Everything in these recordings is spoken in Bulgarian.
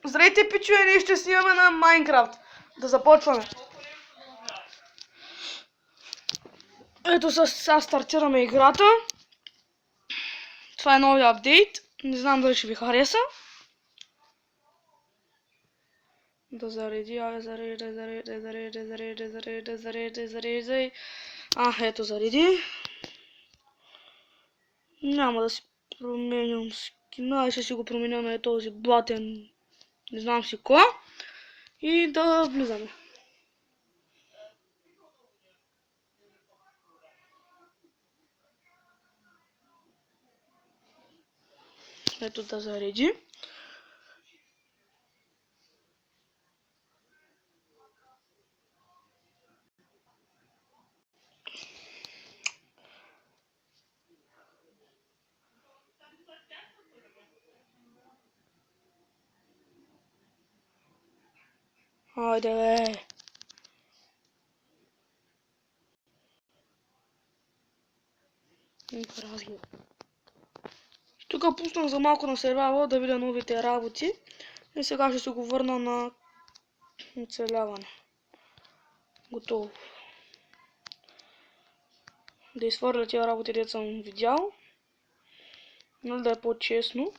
Здравейте, пичове, ние ще снимаме на Майнкрафт. Да започваме. Ето сега стартираме играта. Това е новия апдейт. Не знам дали ще ви хареса. Да зареди, зареди. Ето зареди. Няма да си променям скина, ще си го променя на този блатен, не знам си кой. И да влизаме. Ето да зареди. Хайде бе. Тук пуснах за малко на сервайвър да видя новите работи. И сега ще се го върна на оцеляване. Готово. Да изхвърля тия работи, дето съм видял. Нали да е по-честно.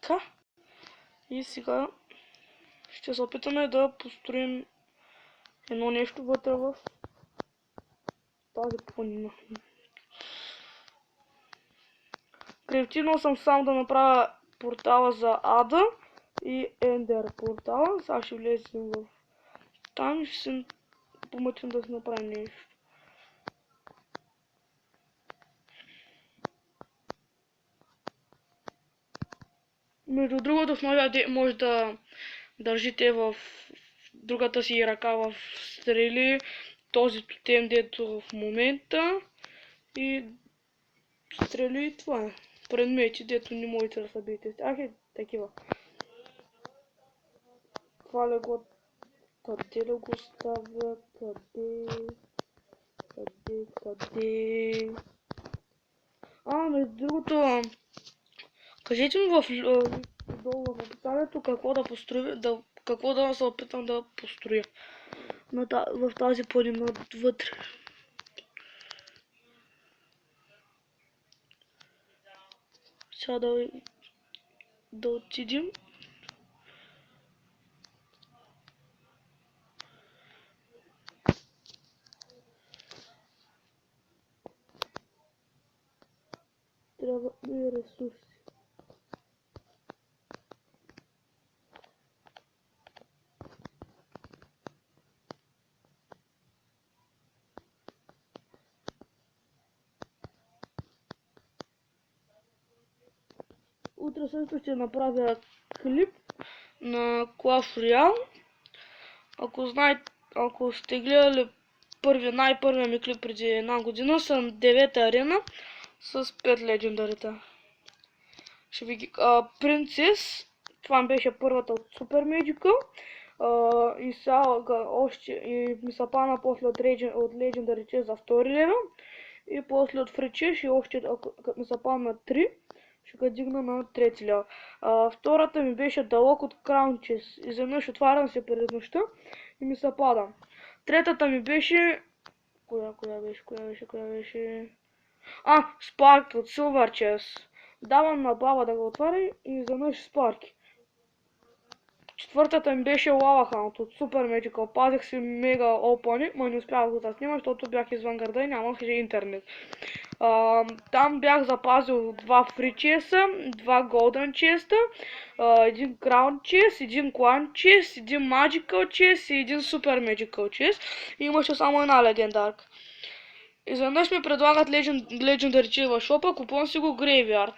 Така. И сега ще се опитаме да построим едно нещо вътре в тази планина. Креативно съм сам да направя портала за Ада и Ендер портала. Сега ще влезем в там и ще се помъчим да си направим нещо. Между другото, в новия ден може да държите в другата си ръка в стрели този тотем, дето в момента, и стрели, това е. Предмети, дето не можете да събиете. Такива. Това ли го... Къде ли го ставя? Къде? Между другото, кажете ми долу в описанието какво да се опитам да построя в тази планина вътре. Сега да отидем. Трябва и ресурси. Утре също ще направя клип на Clash Royale. Ако сте гледали най-първия ми клип преди една година, съм 9-та арена с 5 легендарита. Ще ви ги... Принцес, това беше първата от Супер Медикъл. И сега още ми се пана после от легендарите за втори левел. И после от фричеш и още като ми се пана на 3. Ще го дигна на трети левел. Втората ми беше далък от Краунчес. Изведнъж отварям се пред нощта и ми се пада. Третата ми беше... Коя беше? Спарки от Silver Chest. Давам на баба да го отваря и изведнъж спарки. Четвъртата ми беше Lava Hound от Super Magical. Пазих си мега опани, но не успях да го снимам, защото бях извън града и нямах интернет. Там бях запазил 2 Free Chest, 2 Golden Chest, 1 Crown Chest, 1 Clan Chest, 1 Magical Chest и 1 Super Magical Chest. И имаше само една легендарка. Изведнъж ми предлагат Legendary в шопа, купувам си го Graveyard.